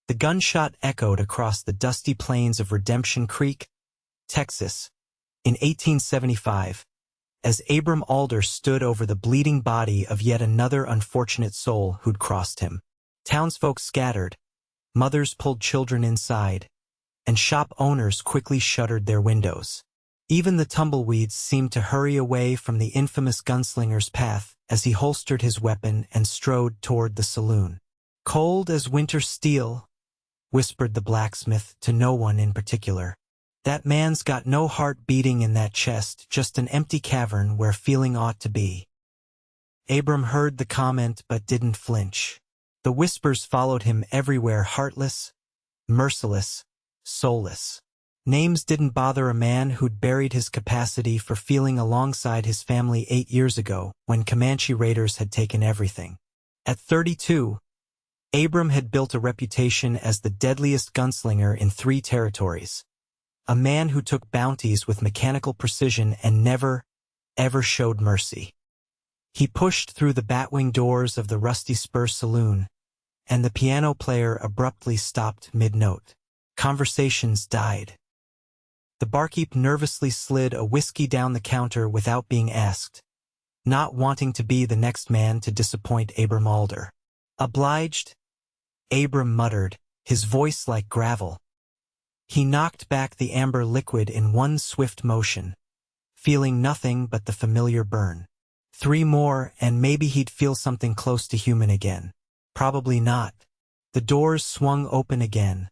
The gunshot echoed across the dusty plains of Redemption Creek, Texas, in 1875, as Abram Alder stood over the bleeding body of yet another unfortunate soul who'd crossed him. Townsfolk scattered, mothers pulled children inside, and shop owners quickly shuttered their windows. Even the tumbleweeds seemed to hurry away from the infamous gunslinger's path as he holstered his weapon and strode toward the saloon. "Cold as winter steel," whispered the blacksmith to no one in particular. "That man's got no heart beating in that chest, just an empty cavern where feeling ought to be." Abram heard the comment but didn't flinch. The whispers followed him everywhere: heartless, merciless, soulless. Names didn't bother a man who'd buried his capacity for feeling alongside his family 8 years ago when Comanche raiders had taken everything. At 32, Abram had built a reputation as the deadliest gunslinger in 3 territories. A man who took bounties with mechanical precision and never, ever showed mercy. He pushed through the batwing doors of the Rusty Spur Saloon, and the piano player abruptly stopped mid-note. Conversations died. The barkeep nervously slid a whiskey down the counter without being asked, not wanting to be the next man to disappoint Abram Alder. "Obliged," Abram muttered, his voice like gravel. He knocked back the amber liquid in one swift motion, feeling nothing but the familiar burn. 3 more, and maybe he'd feel something close to human again. Probably not. The doors swung open again,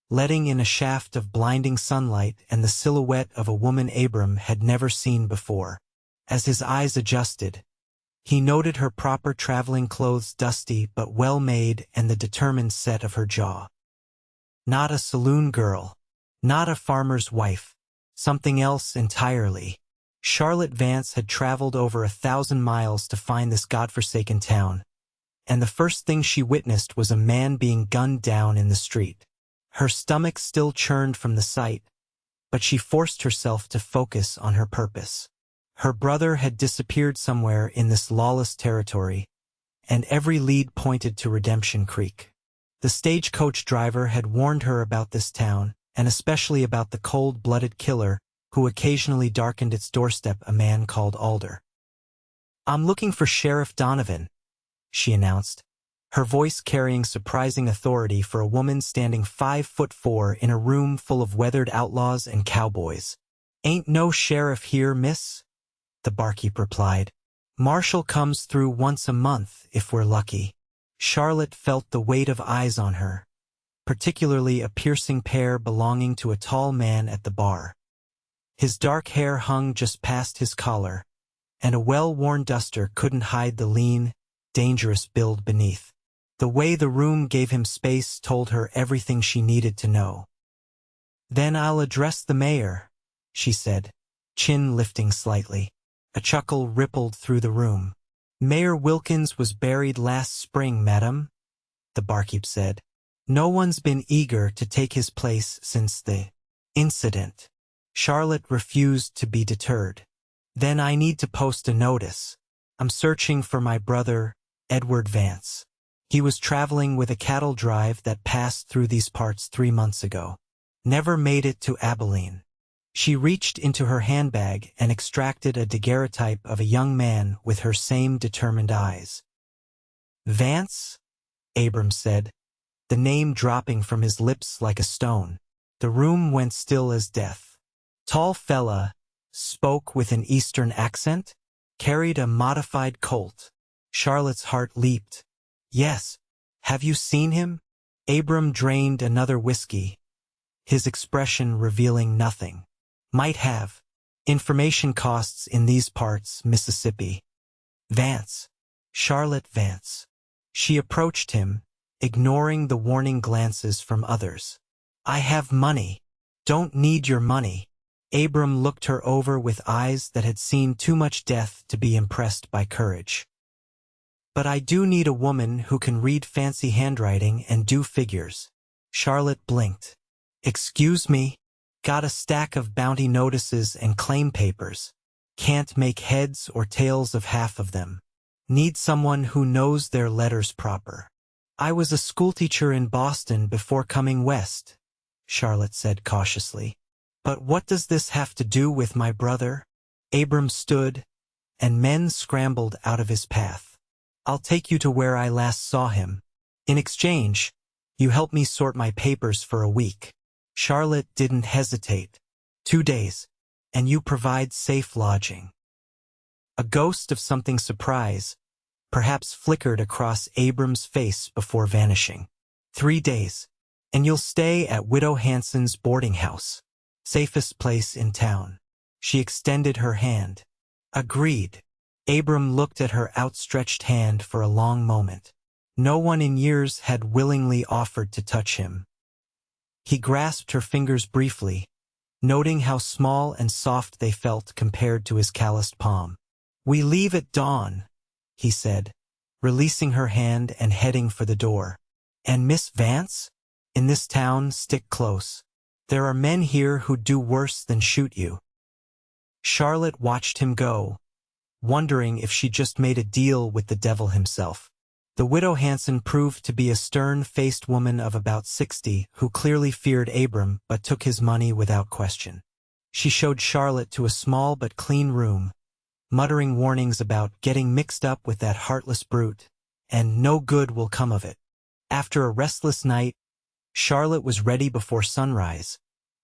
letting in a shaft of blinding sunlight and the silhouette of a woman Abram had never seen before. As his eyes adjusted, he noted her proper traveling clothes, dusty but well-made, and the determined set of her jaw. Not a saloon girl, not a farmer's wife, something else entirely. Charlotte Vance had traveled over 1,000 miles to find this godforsaken town, and the first thing she witnessed was a man being gunned down in the street. Her stomach still churned from the sight, but she forced herself to focus on her purpose. Her brother had disappeared somewhere in this lawless territory, and every lead pointed to Redemption Creek. The stagecoach driver had warned her about this town, and especially about the cold-blooded killer who occasionally darkened its doorstep, a man called Alder. "I'm looking for Sheriff Donovan," she announced, her voice carrying surprising authority for a woman standing 5'4" in a room full of weathered outlaws and cowboys. "Ain't no sheriff here, miss," the barkeep replied. "Marshal comes through once a month, if we're lucky." Charlotte felt the weight of eyes on her, particularly a piercing pair belonging to a tall man at the bar. His dark hair hung just past his collar, and a well-worn duster couldn't hide the lean, dangerous build beneath. The way the room gave him space told her everything she needed to know. "Then I'll address the mayor," she said, chin lifting slightly. A chuckle rippled through the room. "Mayor Wilkins was buried last spring, madam," the barkeep said. "No one's been eager to take his place since the incident." Charlotte refused to be deterred. "Then I need to post a notice. I'm searching for my brother, Edward Vance. He was traveling with a cattle drive that passed through these parts 3 months ago. Never made it to Abilene." She reached into her handbag and extracted a daguerreotype of a young man with her same determined eyes. "Vance?" Abram said, the name dropping from his lips like a stone. The room went still as death. "Tall fella, spoke with an Eastern accent, carried a modified Colt." Charlotte's heart leaped. "Yes. Have you seen him?" Abram drained another whiskey, his expression revealing nothing. "Might have. Information costs in these parts, Mississippi." "Vance. Charlotte Vance." She approached him, ignoring the warning glances from others. "I have money. Don't need your money." Abram looked her over with eyes that had seen too much death to be impressed by courage. "But I do need a woman who can read fancy handwriting and do figures." Charlotte blinked. "Excuse me? Got a stack of bounty notices and claim papers. Can't make heads or tails of half of them. Need someone who knows their letters proper." I was a schoolteacher in Boston before coming west, Charlotte said cautiously. But what does this have to do with my brother? Abram stood, and men scrambled out of his path. I'll take you to where I last saw him. In exchange, you help me sort my papers for a week. Charlotte didn't hesitate. 2 days, and you provide safe lodging. A ghost of something surprise perhaps flickered across Abram's face before vanishing. 3 days, and you'll stay at Widow Hanson's boarding house. Safest place in town. She extended her hand. Agreed. Abram looked at her outstretched hand for a long moment. No one in years had willingly offered to touch him. He grasped her fingers briefly, noting how small and soft they felt compared to his calloused palm. We leave at dawn, he said, releasing her hand and heading for the door. And Miss Vance? In this town, stick close. There are men here who'd do worse than shoot you. Charlotte watched him go, wondering if she just made a deal with the devil himself. The Widow Hanson proved to be a stern-faced woman of about 60 who clearly feared Abram but took his money without question. She showed Charlotte to a small but clean room, muttering warnings about getting mixed up with that heartless brute, and no good will come of it. After a restless night, Charlotte was ready before sunrise,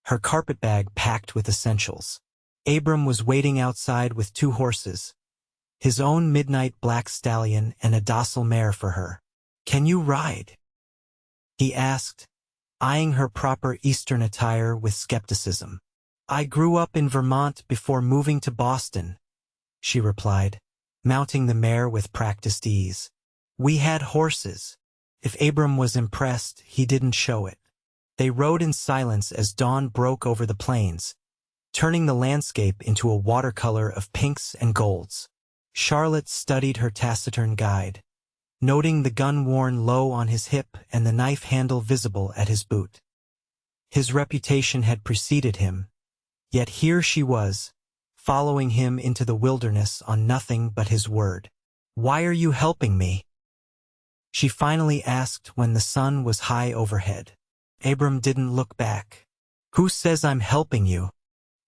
her carpetbag packed with essentials. Abram was waiting outside with 2 horses, his own midnight black stallion and a docile mare for her. Can you ride? He asked, eyeing her proper Eastern attire with skepticism. I grew up in Vermont before moving to Boston, she replied, mounting the mare with practiced ease. We had horses. If Abram was impressed, he didn't show it. They rode in silence as dawn broke over the plains, turning the landscape into a watercolor of pinks and golds. Charlotte studied her taciturn guide, noting the gun worn low on his hip and the knife handle visible at his boot. His reputation had preceded him, yet here she was, following him into the wilderness on nothing but his word. Why are you helping me? She finally asked when the sun was high overhead. Abram didn't look back. Who says I'm helping you?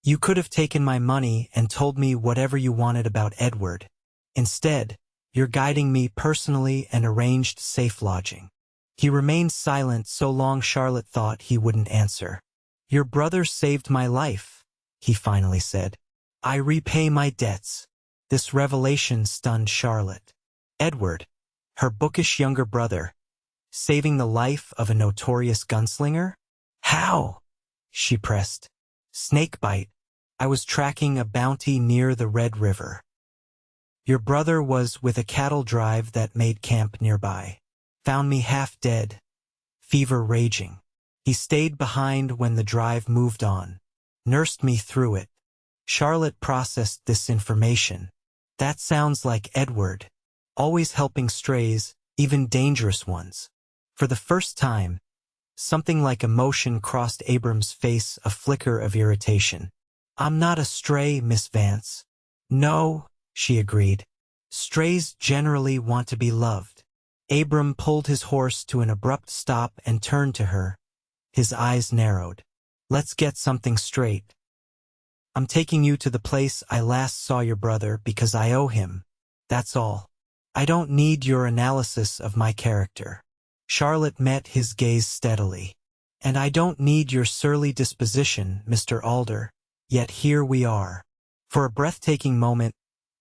You could have taken my money and told me whatever you wanted about Edward. Instead, you're guiding me personally and arranged safe lodging. He remained silent so long Charlotte thought he wouldn't answer. Your brother saved my life, he finally said. I repay my debts. This revelation stunned Charlotte. Edward, her bookish younger brother, saving the life of a notorious gunslinger? How? She pressed. Snakebite. I was tracking a bounty near the Red River. Your brother was with a cattle drive that made camp nearby. Found me half dead, fever raging. He stayed behind when the drive moved on, nursed me through it. Charlotte processed this information. That sounds like Edward, always helping strays, even dangerous ones. For the first time, something like emotion crossed Abram's face, a flicker of irritation. I'm not a stray, Miss Vance. No, she agreed. Strays generally want to be loved. Abram pulled his horse to an abrupt stop and turned to her. His eyes narrowed. Let's get something straight. I'm taking you to the place I last saw your brother because I owe him. That's all. I don't need your analysis of my character. Charlotte met his gaze steadily. And I don't need your surly disposition, Mr. Alder. Yet here we are. For a breathtaking moment,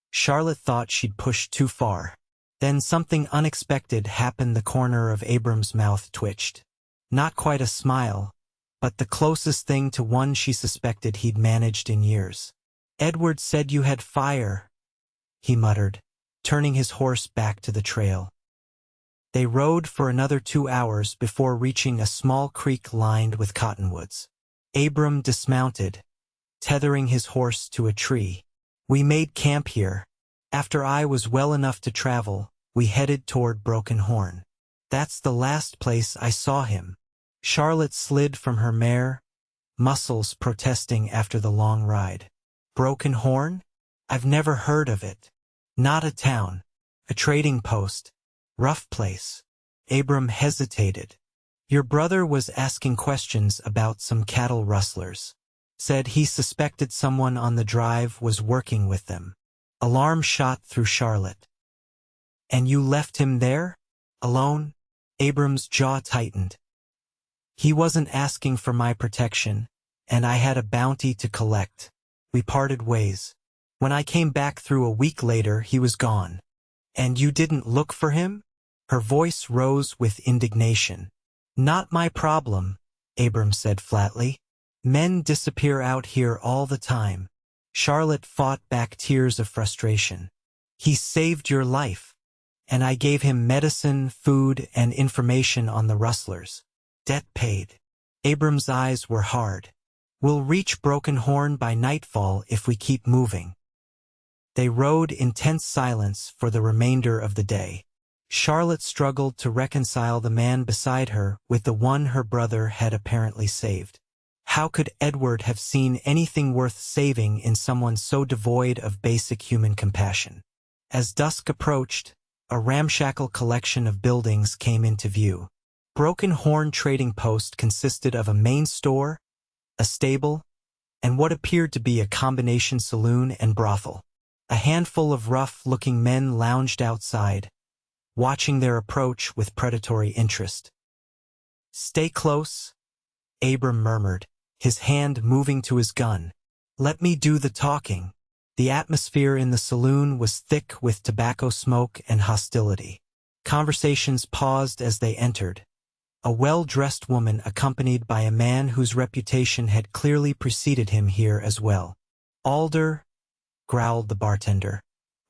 Charlotte thought she'd pushed too far. Then something unexpected happened. The corner of Abram's mouth twitched. Not quite a smile, but the closest thing to one she suspected he'd managed in years. Edward said you had fire, he muttered, turning his horse back to the trail. They rode for another 2 hours before reaching a small creek lined with cottonwoods. Abram dismounted, tethering his horse to a tree. We made camp here. After I was well enough to travel, we headed toward Broken Horn. That's the last place I saw him. Charlotte slid from her mare, muscles protesting after the long ride. Broken Horn? I've never heard of it. Not a town. A trading post. Rough place. Abram hesitated. Your brother was asking questions about some cattle rustlers. Said he suspected someone on the drive was working with them. Alarm shot through Charlotte. And you left him there? Alone? Abram's jaw tightened. He wasn't asking for my protection, and I had a bounty to collect. We parted ways. When I came back through a week later, he was gone. And you didn't look for him? Her voice rose with indignation. Not my problem, Abram said flatly. Men disappear out here all the time. Charlotte fought back tears of frustration. He saved your life, and I gave him medicine, food, and information on the rustlers. Debt paid. Abram's eyes were hard. We'll reach Broken Horn by nightfall if we keep moving. They rode in tense silence for the remainder of the day. Charlotte struggled to reconcile the man beside her with the one her brother had apparently saved. How could Edward have seen anything worth saving in someone so devoid of basic human compassion? As dusk approached, a ramshackle collection of buildings came into view. Broken Horn Trading Post consisted of a main store, a stable, and what appeared to be a combination saloon and brothel. A handful of rough-looking men lounged outside, watching their approach with predatory interest. Stay close, Abram murmured, his hand moving to his gun. Let me do the talking. The atmosphere in the saloon was thick with tobacco smoke and hostility. Conversations paused as they entered. A well-dressed woman accompanied by a man whose reputation had clearly preceded him here as well. Alder, growled the bartender,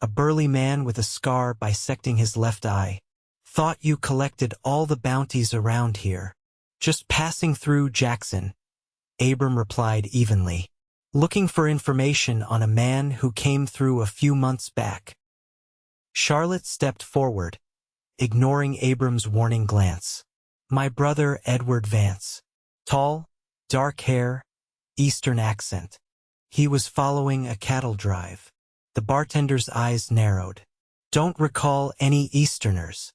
a burly man with a scar bisecting his left eye. Thought you collected all the bounties around here. Just passing through Jackson, Abram replied evenly. Looking for information on a man who came through a few months back. Charlotte stepped forward, ignoring Abram's warning glance. My brother Edward Vance. Tall, dark hair, Eastern accent. He was following a cattle drive. The bartender's eyes narrowed. Don't recall any Easterners.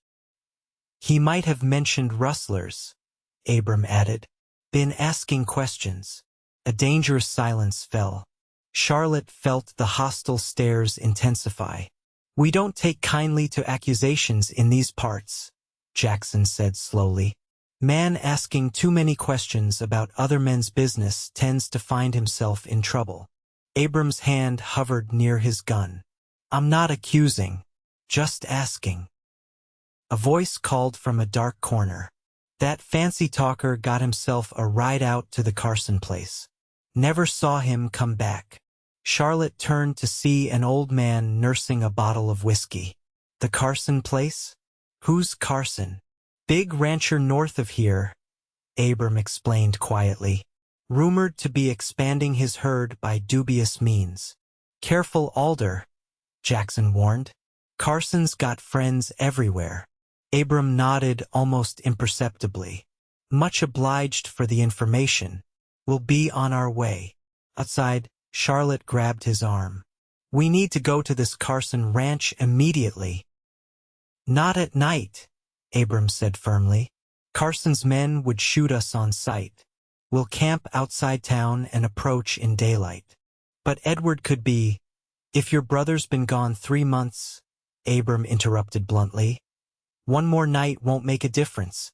He might have mentioned rustlers, Abram added. Been asking questions. A dangerous silence fell. Charlotte felt the hostile stares intensify. We don't take kindly to accusations in these parts, Jackson said slowly. Man asking too many questions about other men's business tends to find himself in trouble. Abram's hand hovered near his gun. I'm not accusing, just asking. A voice called from a dark corner. That fancy talker got himself a ride out to the Carson place. Never saw him come back. Charlotte turned to see an old man nursing a bottle of whiskey. The Carson place? Who's Carson? Big rancher north of here, Abram explained quietly. Rumored to be expanding his herd by dubious means. Careful, Alder, Jackson warned. Carson's got friends everywhere. Abram nodded almost imperceptibly. Much obliged for the information. We'll be on our way. Outside, Charlotte grabbed his arm. We need to go to this Carson ranch immediately. Not at night, Abram said firmly. Carson's men would shoot us on sight. We'll camp outside town and approach in daylight. But Edward could be... If your brother's been gone 3 months, Abram interrupted bluntly. One more night won't make a difference.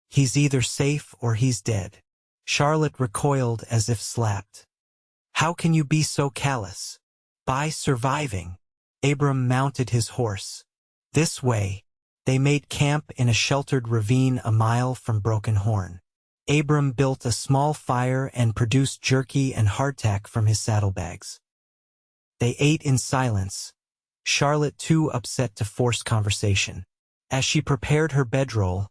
He's either safe or he's dead. Charlotte recoiled as if slapped. How can you be so callous? By surviving. Abram mounted his horse. This way. They made camp in a sheltered ravine a mile from Broken Horn. Abram built a small fire and produced jerky and hardtack from his saddlebags. They ate in silence, Charlotte too upset to force conversation. As she prepared her bedroll,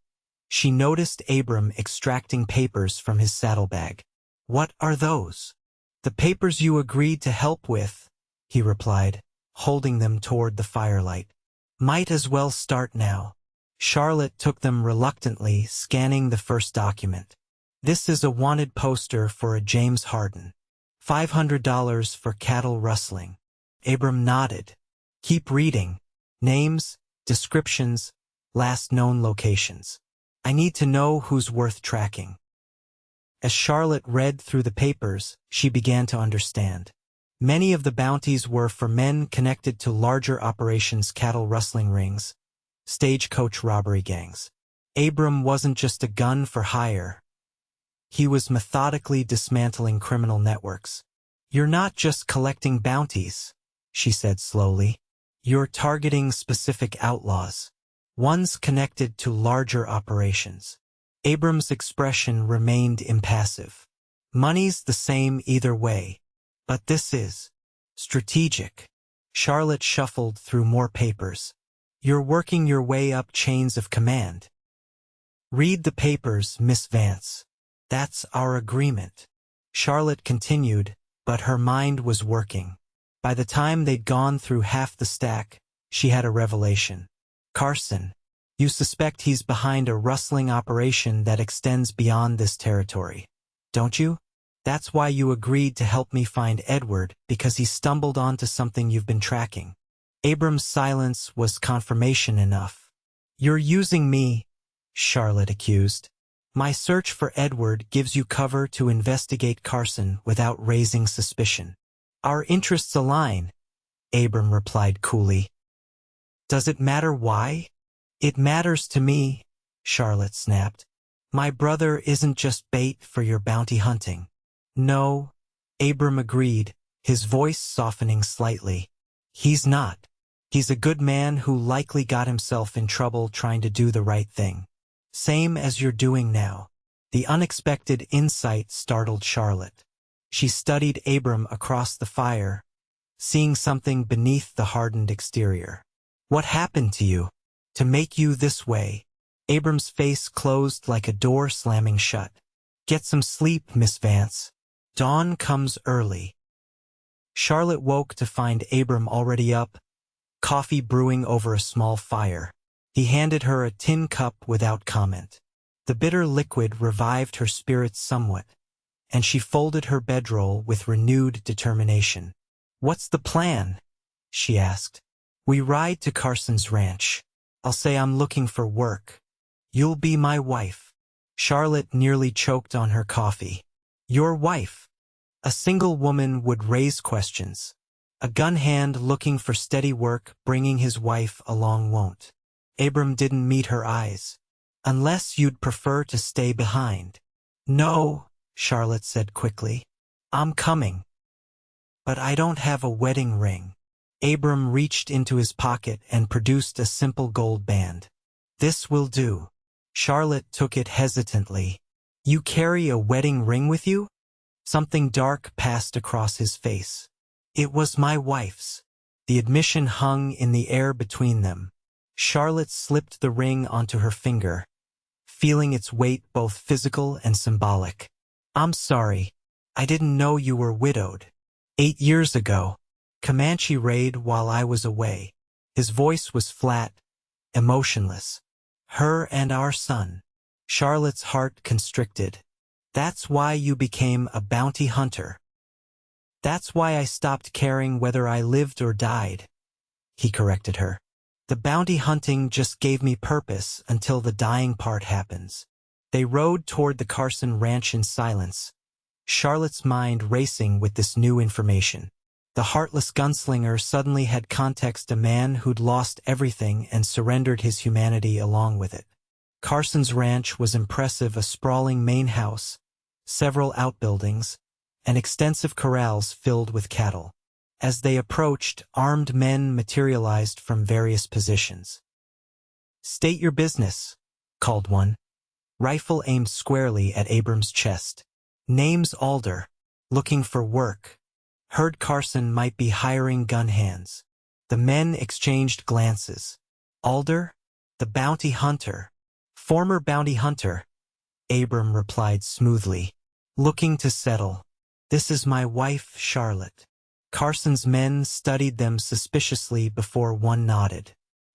she noticed Abram extracting papers from his saddlebag. What are those? The papers you agreed to help with, he replied, holding them toward the firelight. Might as well start now. Charlotte took them reluctantly, scanning the first document. This is a wanted poster for a James Harden. $500 for cattle rustling. Abram nodded. Keep reading. Names, descriptions, last known locations. I need to know who's worth tracking. As Charlotte read through the papers, she began to understand. Many of the bounties were for men connected to larger operations, cattle rustling rings, stagecoach robbery gangs. Abram wasn't just a gun for hire. He was methodically dismantling criminal networks. You're not just collecting bounties, she said slowly. You're targeting specific outlaws, ones connected to larger operations. Abram's expression remained impassive. Money's the same either way, but this is strategic. Charlotte shuffled through more papers. You're working your way up chains of command. Read the papers, Miss Vance. That's our agreement. Charlotte continued, but her mind was working. By the time they'd gone through half the stack, she had a revelation. Carson, you suspect he's behind a rustling operation that extends beyond this territory, don't you? That's why you agreed to help me find Edward, because he stumbled onto something you've been tracking. Abram's silence was confirmation enough. You're using me, Charlotte accused. My search for Edward gives you cover to investigate Carson without raising suspicion. Our interests align, Abram replied coolly. Does it matter why? It matters to me, Charlotte snapped. My brother isn't just bait for your bounty hunting. No, Abram agreed, his voice softening slightly. He's not. He's a good man who likely got himself in trouble trying to do the right thing. Same as you're doing now. The unexpected insight startled Charlotte. She studied Abram across the fire, seeing something beneath the hardened exterior. What happened to you? To make you this way? Abram's face closed like a door slamming shut. Get some sleep, Miss Vance. Dawn comes early. Charlotte woke to find Abram already up, coffee brewing over a small fire. He handed her a tin cup without comment. The bitter liquid revived her spirits somewhat, and she folded her bedroll with renewed determination. What's the plan? She asked. We ride to Carson's ranch. I'll say I'm looking for work. You'll be my wife. Charlotte nearly choked on her coffee. Your wife. A single woman would raise questions. A gun hand looking for steady work, bringing his wife along won't. Abram didn't meet her eyes. Unless you'd prefer to stay behind. No, Charlotte said quickly. I'm coming. But I don't have a wedding ring. Abram reached into his pocket and produced a simple gold band. This will do. Charlotte took it hesitantly. You carry a wedding ring with you? Something dark passed across his face. It was my wife's. The admission hung in the air between them. Charlotte slipped the ring onto her finger, feeling its weight both physical and symbolic. I'm sorry. I didn't know you were widowed. 8 years ago, Comanche raid while I was away. His voice was flat, emotionless. Her and our son. Charlotte's heart constricted. That's why you became a bounty hunter. That's why I stopped caring whether I lived or died. He corrected her. The bounty hunting just gave me purpose until the dying part happens. They rode toward the Carson ranch in silence, Charlotte's mind racing with this new information. The Heartless gunslinger suddenly had context, a man who'd lost everything and surrendered his humanity along with it. Carson's ranch was impressive, a sprawling main house, several outbuildings, and extensive corrals filled with cattle. As they approached, armed men materialized from various positions. State your business, called one, rifle aimed squarely at Abram's chest. Name's Alder, looking for work. Heard Carson might be hiring gun hands. The men exchanged glances. Alder? The bounty hunter. Former bounty hunter. Abram replied smoothly. Looking to settle. This is my wife, Charlotte. Carson's men studied them suspiciously before one nodded.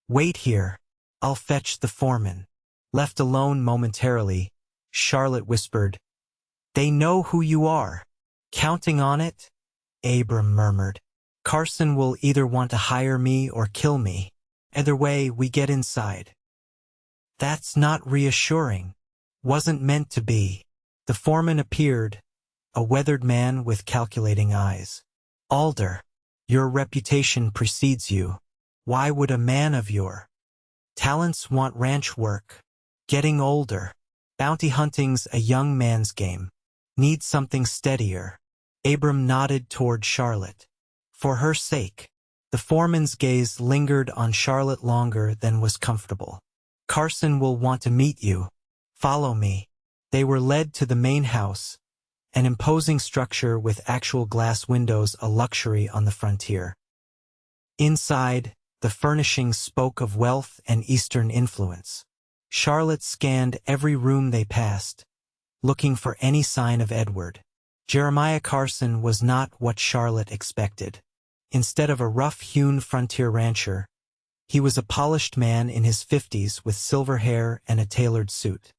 Wait here. I'll fetch the foreman. Left alone momentarily, Charlotte whispered. They know who you are. Counting on it? Abram murmured. Carson will either want to hire me or kill me. Either way, we get inside. That's not reassuring. Wasn't meant to be. The foreman appeared, a weathered man with calculating eyes. Alder, your reputation precedes you. Why would a man of your talents want ranch work? Getting older. Bounty hunting's a young man's game. Need something steadier. Abram nodded toward Charlotte. For her sake. The foreman's gaze lingered on Charlotte longer than was comfortable. Carson will want to meet you. Follow me. They were led to the main house, an imposing structure with actual glass windows, a luxury on the frontier. Inside, the furnishings spoke of wealth and Eastern influence. Charlotte scanned every room they passed, looking for any sign of Edward. Jeremiah Carson was not what Charlotte expected. Instead of a rough-hewn frontier rancher, he was a polished man in his 50s with silver hair and a tailored suit.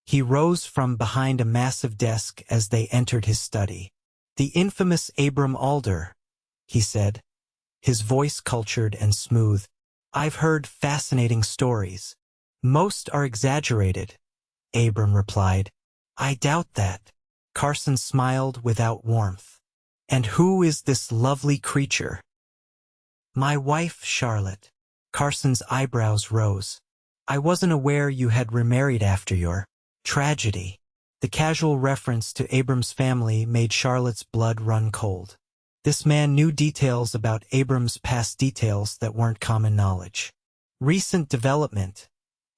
He rose from behind a massive desk as they entered his study. The infamous Abram Alder, he said, his voice cultured and smooth. I've heard fascinating stories. Most are exaggerated, Abram replied. I doubt that. Carson smiled without warmth. And who is this lovely creature? My wife, Charlotte. Carson's eyebrows rose. I wasn't aware you had remarried after your tragedy. The casual reference to Abram's family made Charlotte's blood run cold. This man knew details about Abram's past, details that weren't common knowledge. Recent development,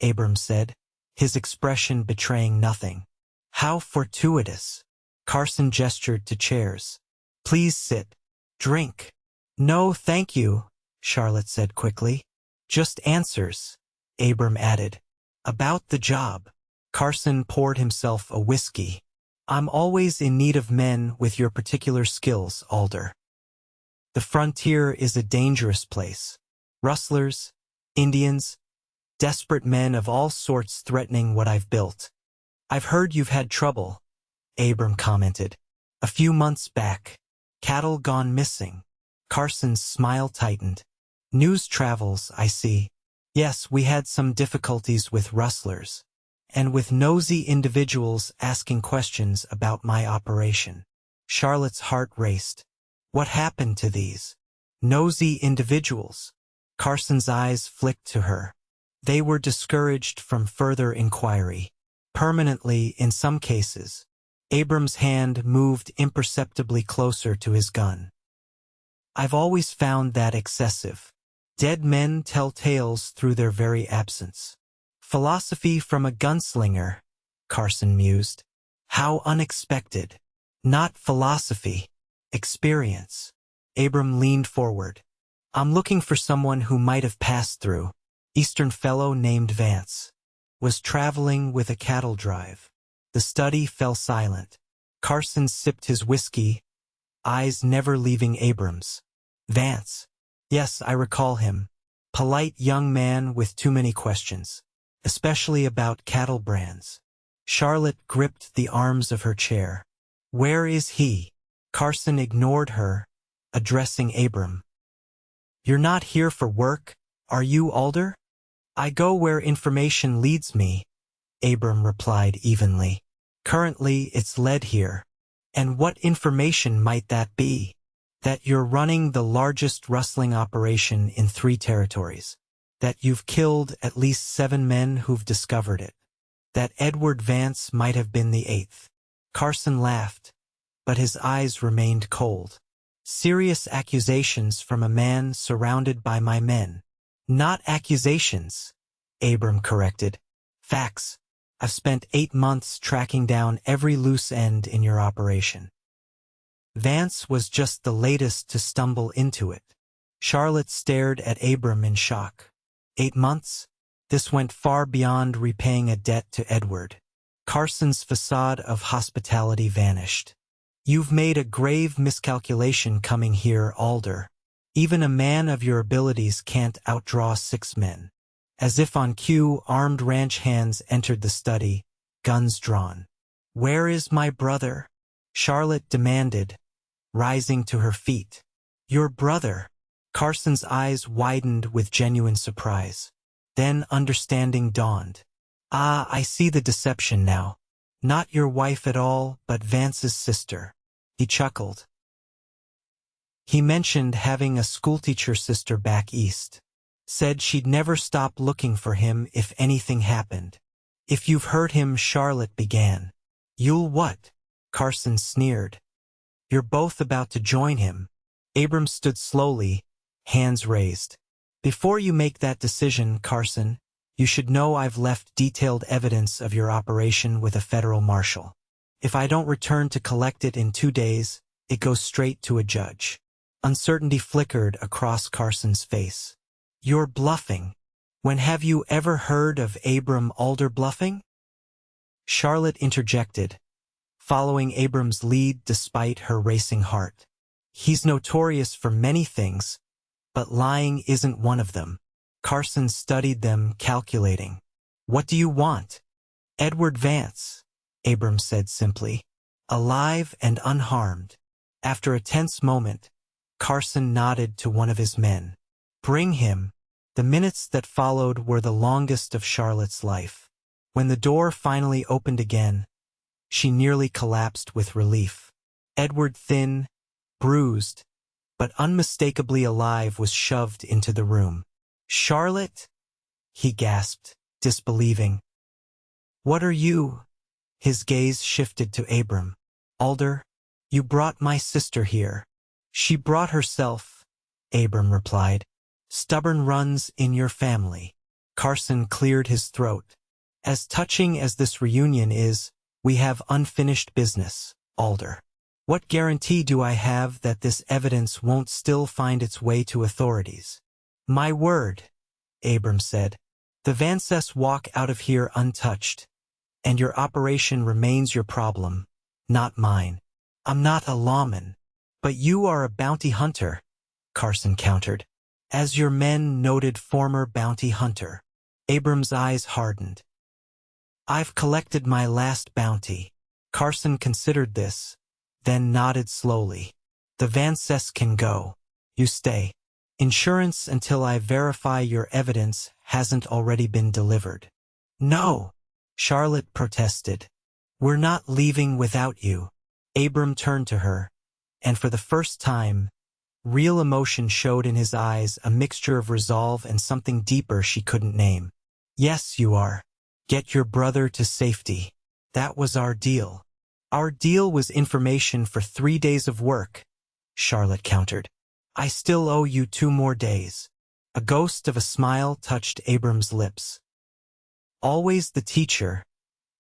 Abram said, his expression betraying nothing. How fortuitous. Carson gestured to chairs. Please sit. Drink. No, thank you, Charlotte said quickly. Just answers, Abram added. About the job. Carson poured himself a whiskey. I'm always in need of men with your particular skills, Alder. The frontier is a dangerous place. Rustlers, Indians, desperate men of all sorts threatening what I've built. I've heard you've had trouble, Abram commented. A few months back, cattle gone missing. Carson's smile tightened. News travels, I see. Yes, we had some difficulties with rustlers, and with nosy individuals asking questions about my operation. Charlotte's heart raced. What happened to these nosy individuals? Carson's eyes flicked to her. They were discouraged from further inquiry. Permanently in some cases. Abram's hand moved imperceptibly closer to his gun. I've always found that excessive. Dead men tell tales through their very absence. Philosophy from a gunslinger, Carson mused. How unexpected. Not philosophy. Experience. Abram leaned forward. I'm looking for someone who might have passed through. Eastern fellow named Vance. Was traveling with a cattle drive. The study fell silent. Carson sipped his whiskey, eyes never leaving Abram's. Vance. Yes, I recall him. Polite young man with too many questions, especially about cattle brands. Charlotte gripped the arms of her chair. Where is he? Carson ignored her, addressing Abram. You're not here for work, are you, Alder? I go where information leads me, Abram replied evenly. Currently, it's led here. And what information might that be? That you're running the largest rustling operation in 3 territories. That you've killed at least 7 men who've discovered it. That Edward Vance might have been the 8th. Carson laughed, but his eyes remained cold. Serious accusations from a man surrounded by my men. Not accusations, Abram corrected. Facts. I've spent 8 months tracking down every loose end in your operation. Vance was just the latest to stumble into it. Charlotte stared at Abram in shock. 8 months? This went far beyond repaying a debt to Edward. Carson's facade of hospitality vanished. You've made a grave miscalculation coming here, Alder. Even a man of your abilities can't outdraw 6 men. As if on cue, armed ranch hands entered the study, guns drawn. Where is my brother? Charlotte demanded, rising to her feet. Your brother? Carson's eyes widened with genuine surprise. Then understanding dawned. Ah, I see the deception now. Not your wife at all, but Vance's sister. He chuckled. He mentioned having a schoolteacher sister back east. Said she'd never stop looking for him if anything happened. If you've heard him, Charlotte began. You'll what? Carson sneered. You're both about to join him. Abram stood slowly, hands raised. Before you make that decision, Carson, you should know I've left detailed evidence of your operation with a federal marshal. If I don't return to collect it in 2 days, it goes straight to a judge. Uncertainty flickered across Carson's face. You're bluffing. When have you ever heard of Abram Alder bluffing? Charlotte interjected, following Abram's lead despite her racing heart. He's notorious for many things, but lying isn't one of them. Carson studied them, calculating. What do you want? Edward Vance, Abram said simply. Alive and unharmed. After a tense moment, Carson nodded to one of his men. Bring him. The minutes that followed were the longest of Charlotte's life. When the door finally opened again, she nearly collapsed with relief. Edward, thin, bruised, but unmistakably alive, was shoved into the room. Charlotte? He gasped, disbelieving. What are you? His gaze shifted to Abram. Alder, you brought my sister here. She brought herself, Abram replied. Stubborn runs in your family. Carson cleared his throat. As touching as this reunion is, we have unfinished business, Alder. What guarantee do I have that this evidence won't still find its way to authorities? My word, Abram said. The Vances walk out of here untouched, and your operation remains your problem, not mine. I'm not a lawman. But you are a bounty hunter, Carson countered. As your men noted, former bounty hunter. Abram's eyes hardened. I've collected my last bounty. Carson considered this, then nodded slowly. The Vances can go. You stay. Insurance until I verify your evidence hasn't already been delivered. No, Charlotte protested. We're not leaving without you. Abram turned to her, and for the first time, real emotion showed in his eyes, a mixture of resolve and something deeper she couldn't name. Yes, you are. Get your brother to safety. That was our deal. Our deal was information for 3 days of work, Charlotte countered. I still owe you 2 more days. A ghost of a smile touched Abram's lips. Always the teacher,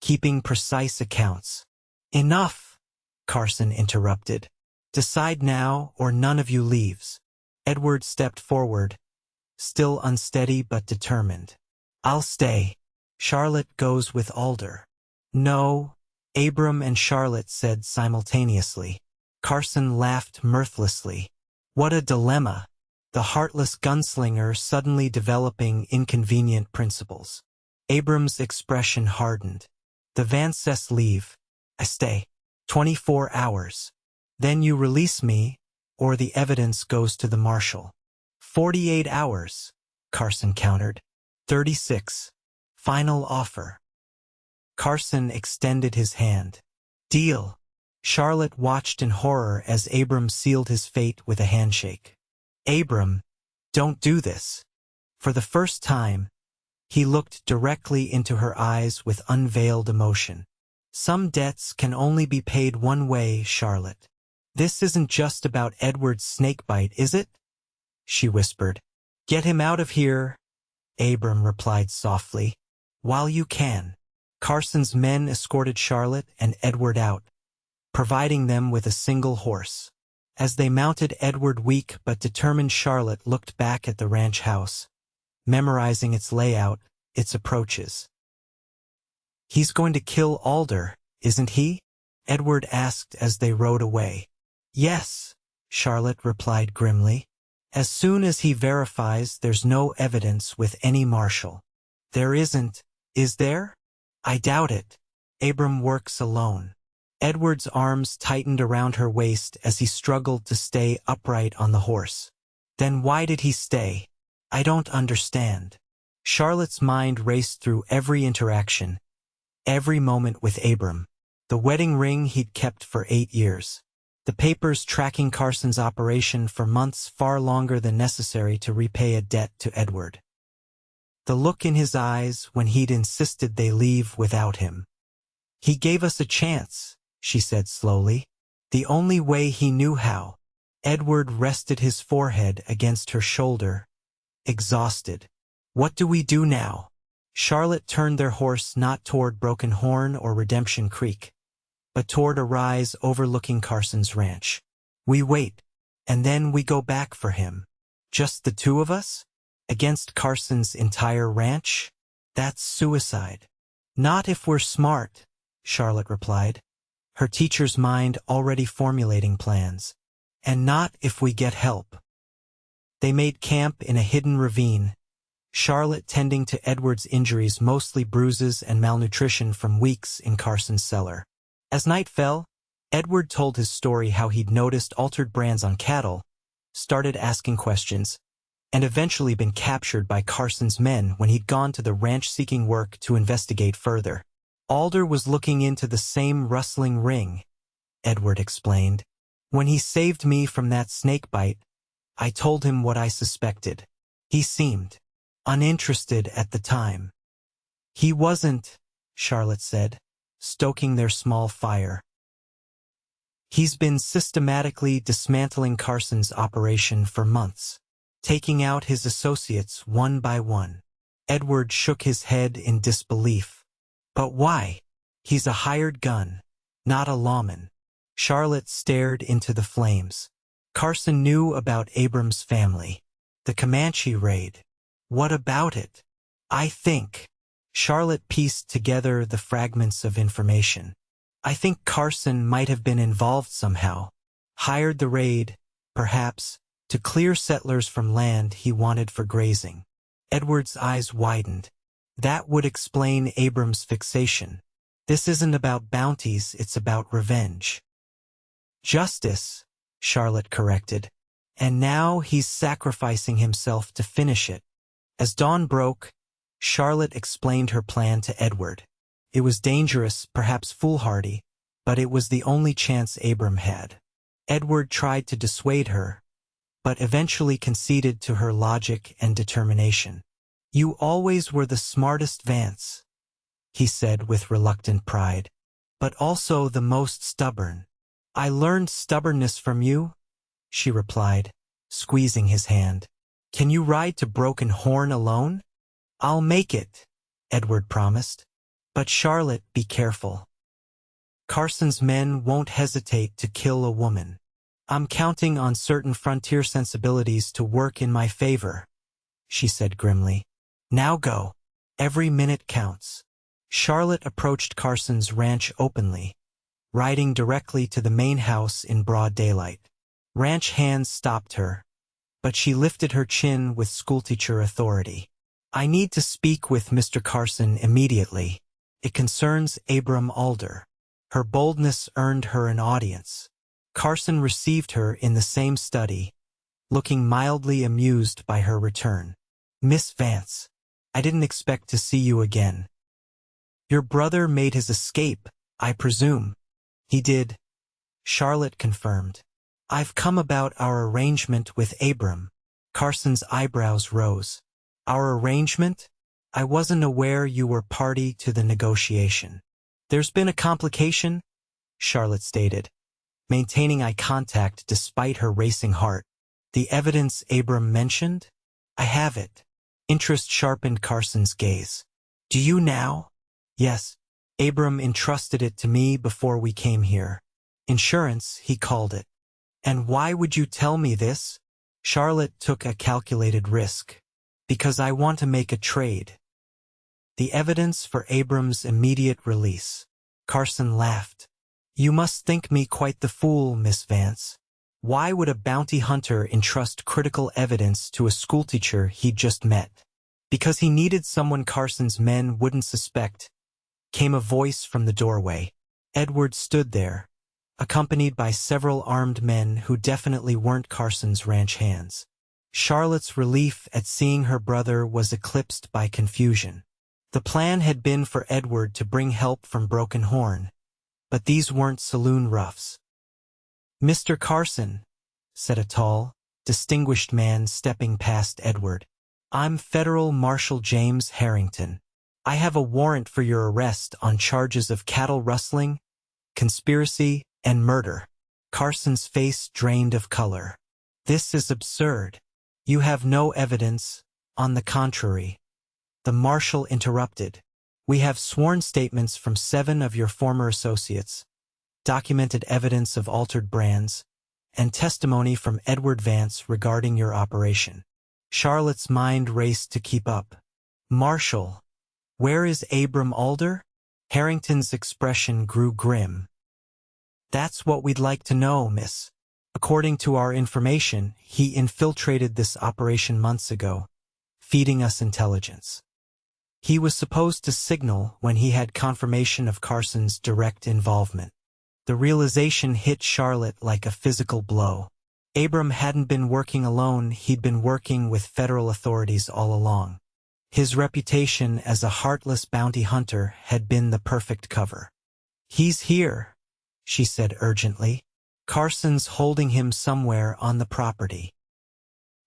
keeping precise accounts. Enough, Carson interrupted. Decide now or none of you leaves. Edward stepped forward, still unsteady but determined. I'll stay. Charlotte goes with Alder. No, Abram and Charlotte said simultaneously. Carson laughed mirthlessly. What a dilemma. The heartless gunslinger suddenly developing inconvenient principles. Abram's expression hardened. The Vances leave. I stay. 24 hours. Then you release me, or the evidence goes to the marshal. 48 hours, Carson countered. 36. Final offer. Carson extended his hand. Deal. Charlotte watched in horror as Abram sealed his fate with a handshake. Abram, don't do this. For the first time, he looked directly into her eyes with unveiled emotion. Some debts can only be paid one way, Charlotte. This isn't just about Edward's snakebite, is it? She whispered. Get him out of here, Abram replied softly. While you can. Carson's men escorted Charlotte and Edward out, providing them with a single horse. As they mounted, Edward, weak but determined Charlotte, looked back at the ranch house, memorizing its layout, its approaches. He's going to kill Alder, isn't he? Edward asked as they rode away. Yes, Charlotte replied grimly. As soon as he verifies there's no evidence with any marshal. There isn't, is there? I doubt it. Abram works alone. Edward's arms tightened around her waist as he struggled to stay upright on the horse. Then why did he stay? I don't understand. Charlotte's mind raced through every interaction, every moment with Abram. The wedding ring he'd kept for 8 years. The papers tracking Carson's operation for months far longer than necessary to repay a debt to Edward. The look in his eyes when he'd insisted they leave without him. "He gave us a chance," she said slowly. "The only way he knew how." Edward rested his forehead against her shoulder, exhausted. "What do we do now?" Charlotte turned their horse not toward Broken Horn or Redemption Creek, but toward a rise overlooking Carson's ranch. "We wait, and then we go back for him. Just the two of us? Against Carson's entire ranch? That's suicide." "Not if we're smart," Charlotte replied, her teacher's mind already formulating plans. "And not if we get help." They made camp in a hidden ravine, Charlotte tending to Edward's injuries, mostly bruises and malnutrition from weeks in Carson's cellar. As night fell, Edward told his story how he'd noticed altered brands on cattle, started asking questions, and eventually been captured by Carson's men when he'd gone to the ranch seeking work to investigate further. "Alder was looking into the same rustling ring," Edward explained. "When he saved me from that snake bite, I told him what I suspected. He seemed uninterested at the time." "He wasn't," Charlotte said, stoking their small fire. "He's been systematically dismantling Carson's operation for months, taking out his associates one by one." Edward shook his head in disbelief. "But why? He's a hired gun, not a lawman." Charlotte stared into the flames. "Carson knew about Abram's family. The Comanche raid. What about it?" "I think." Charlotte pieced together the fragments of information. "I think Carson might have been involved somehow. Hired the raid, perhaps, to clear settlers from land he wanted for grazing." Edward's eyes widened. That would explain Abram's fixation. "This isn't about bounties, it's about revenge." "Justice," Charlotte corrected. "And now he's sacrificing himself to finish it." As dawn broke, Charlotte explained her plan to Edward. It was dangerous, perhaps foolhardy, but it was the only chance Abram had. Edward tried to dissuade her, but eventually conceded to her logic and determination. "You always were the smartest, Vance," he said with reluctant pride, "but also the most stubborn." "I learned stubbornness from you," she replied, squeezing his hand. "Can you ride to Broken Horn alone?" "I'll make it," Edward promised. "But Charlotte, be careful. Carson's men won't hesitate to kill a woman. I'm counting on certain frontier sensibilities to work in my favor," she said grimly. "Now go. Every minute counts." Charlotte approached Carson's ranch openly, riding directly to the main house in broad daylight. Ranch hands stopped her, but she lifted her chin with schoolteacher authority. "I need to speak with Mr. Carson immediately. It concerns Abram Alder." Her boldness earned her an audience. Carson received her in the same study, looking mildly amused by her return. "Miss Vance, I didn't expect to see you again. Your brother made his escape, I presume." "He did," Charlotte confirmed. "I've come about our arrangement with Abram." Carson's eyebrows rose. "Our arrangement? I wasn't aware you were party to the negotiation." "There's been a complication," Charlotte stated, maintaining eye contact despite her racing heart. "The evidence Abram mentioned? I have it." Interest sharpened Carson's gaze. "Do you now?" "Yes. Abram entrusted it to me before we came here. Insurance, he called it." "And why would you tell me this?" Charlotte took a calculated risk. "Because I want to make a trade. The evidence for Abram's immediate release." Carson laughed. "You must think me quite the fool, Miss Vance. Why would a bounty hunter entrust critical evidence to a schoolteacher he'd just met?" "Because he needed someone Carson's men wouldn't suspect," came a voice from the doorway. Edward stood there, accompanied by several armed men who definitely weren't Carson's ranch hands. Charlotte's relief at seeing her brother was eclipsed by confusion. The plan had been for Edward to bring help from Broken Horn, but these weren't saloon roughs. "Mr. Carson," said a tall, distinguished man stepping past Edward. "I'm Federal Marshal James Harrington. I have a warrant for your arrest on charges of cattle rustling, conspiracy, and murder." Carson's face drained of color. "This is absurd. You have no evidence, on the contrary." The marshal interrupted. "We have sworn statements from 7 of your former associates, documented evidence of altered brands, and testimony from Edward Vance regarding your operation." Charlotte's mind raced to keep up. "Marshal, where is Abram Alder?" Harrington's expression grew grim. "That's what we'd like to know, miss. According to our information, he infiltrated this operation months ago, feeding us intelligence. He was supposed to signal when he had confirmation of Carson's direct involvement." The realization hit Charlotte like a physical blow. Abram hadn't been working alone, he'd been working with federal authorities all along. His reputation as a heartless bounty hunter had been the perfect cover. "He's here," she said urgently. "Carson's holding him somewhere on the property."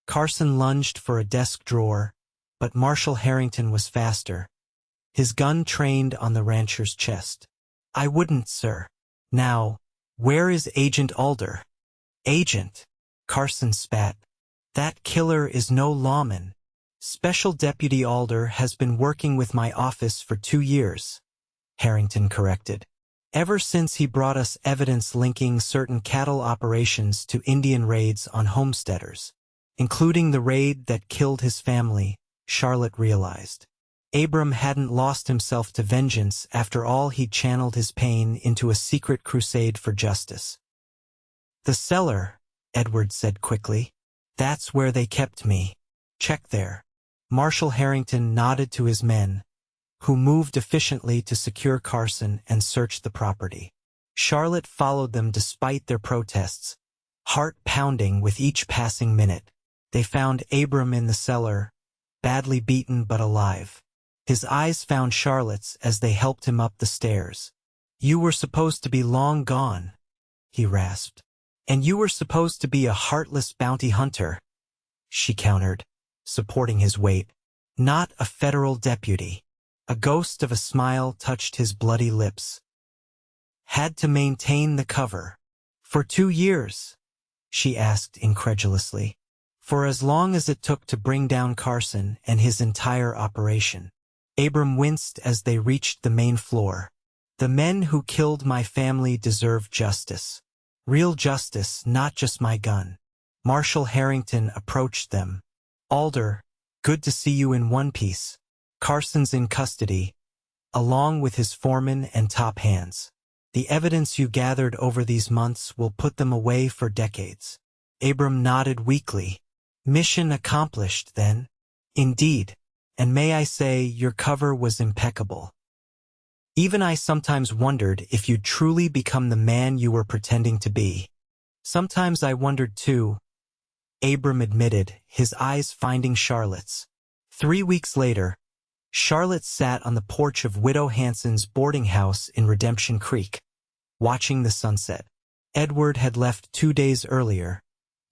Carson lunged for a desk drawer, but Marshal Harrington was faster, his gun trained on the rancher's chest. "I wouldn't, sir." "Now, where is Agent Alder?" "Agent?" Carson spat. "That killer is no lawman. Special Deputy Alder has been working with my office for 2 years, Harrington corrected. "Ever since he brought us evidence linking certain cattle operations to Indian raids on homesteaders, including the raid that killed his family," Charlotte realized. Abram hadn't lost himself to vengeance. After all, he'd channeled his pain into a secret crusade for justice. "The cellar," Edward said quickly. "That's where they kept me. Check there." Marshal Harrington nodded to his men, who moved efficiently to secure Carson and search the property. Charlotte followed them despite their protests, heart pounding with each passing minute. They found Abram in the cellar, badly beaten but alive. His eyes found Charlotte's as they helped him up the stairs. "You were supposed to be long gone," he rasped. "And you were supposed to be a heartless bounty hunter," she countered, supporting his weight. "Not a federal deputy." A ghost of a smile touched his bloody lips. "Had to maintain the cover. For 2 years?" she asked incredulously. "For as long as it took to bring down Carson and his entire operation." Abram winced as they reached the main floor. "The men who killed my family deserve justice. Real justice, not just my gun." Marshal Harrington approached them. "Alder, good to see you in one piece. Carson's in custody, along with his foreman and top hands. The evidence you gathered over these months will put them away for decades." Abram nodded weakly. "Mission accomplished, then?" "Indeed. And may I say, your cover was impeccable. Even I sometimes wondered if you'd truly become the man you were pretending to be." "Sometimes I wondered too," Abram admitted, his eyes finding Charlotte's. 3 weeks later, Charlotte sat on the porch of Widow Hanson's boarding house in Redemption Creek, watching the sunset. Edward had left 2 days earlier,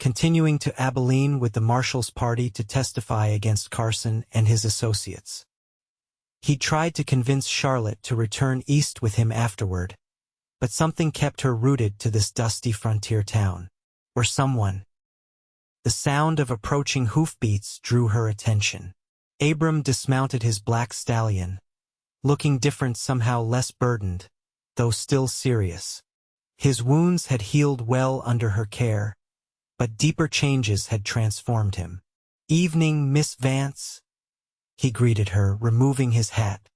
continuing to Abilene with the marshal's party to testify against Carson and his associates. He tried to convince Charlotte to return east with him afterward, but something kept her rooted to this dusty frontier town. Or someone. The sound of approaching hoofbeats drew her attention. Abram dismounted his black stallion, looking different, somehow less burdened, though still serious. His wounds had healed well under her care, but deeper changes had transformed him. "Evening, Miss Vance," he greeted her, removing his hat.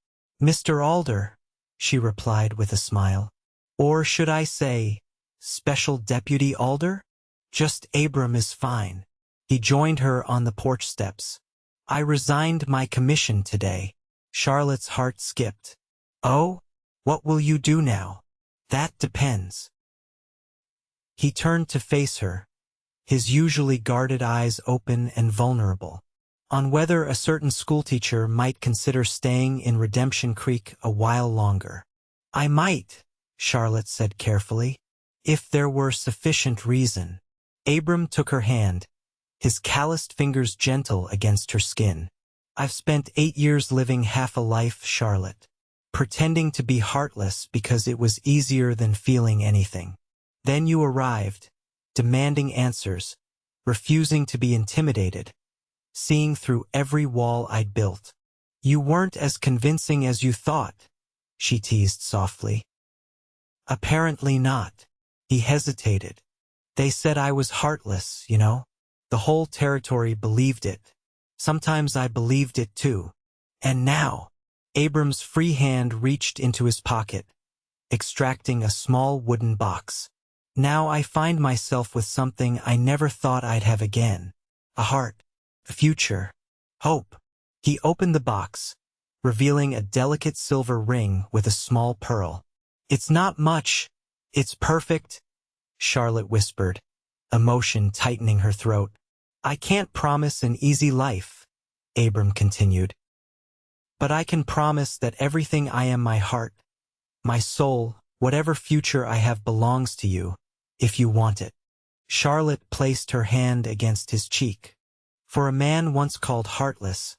"Mr. Alder," she replied with a smile. "Or should I say, Special Deputy Alder? Just Abram is fine." He joined her on the porch steps. "I resigned my commission today." Charlotte's heart skipped. "Oh? What will you do now?" "That depends." He turned to face her, his usually guarded eyes open and vulnerable, on whether a certain schoolteacher might consider staying in Redemption Creek a while longer. "I might," Charlotte said carefully, "if there were sufficient reason." Abram took her hand, his calloused fingers gentle against her skin. "I've spent 8 years living half a life, Charlotte, pretending to be heartless because it was easier than feeling anything. Then you arrived, demanding answers, refusing to be intimidated, seeing through every wall I'd built. You weren't as convincing as you thought," she teased softly. "Apparently not." He hesitated. "They said I was heartless, you know. The whole territory believed it. Sometimes I believed it too. And now," Abram's free hand reached into his pocket, extracting a small wooden box. "Now I find myself with something I never thought I'd have again. A heart, a future, hope." He opened the box, revealing a delicate silver ring with a small pearl. "It's not much. It's perfect," Charlotte whispered, emotion tightening her throat. "I can't promise an easy life," Abram continued. "But I can promise that everything I am, my heart, my soul, whatever future I have belongs to you, if you want it." Charlotte placed her hand against his cheek. "For a man once called Heartless,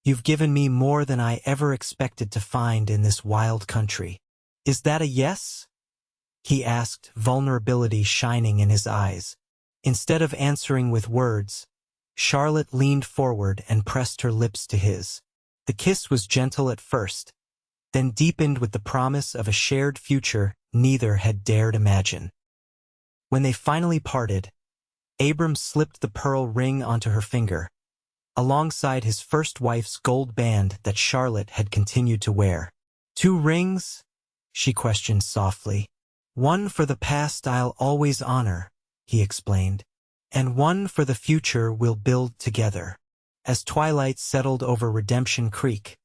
you've given me more than I ever expected to find in this wild country. Is that a yes?" he asked, vulnerability shining in his eyes. Instead of answering with words, Charlotte leaned forward and pressed her lips to his. The kiss was gentle at first, then deepened with the promise of a shared future neither had dared imagine. When they finally parted, Abram slipped the pearl ring onto her finger, alongside his first wife's gold band that Charlotte had continued to wear. "2 rings?" she questioned softly. "One for the past I'll always honor," he explained, "and one for the future we'll build together." As twilight settled over Redemption Creek,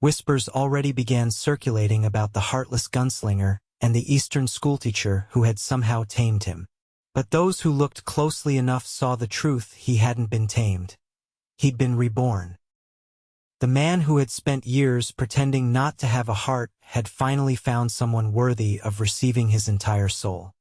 whispers already began circulating about the heartless gunslinger and the Eastern schoolteacher who had somehow tamed him. But those who looked closely enough saw the truth: he hadn't been tamed. He'd been reborn. The man who had spent years pretending not to have a heart had finally found someone worthy of receiving his entire soul.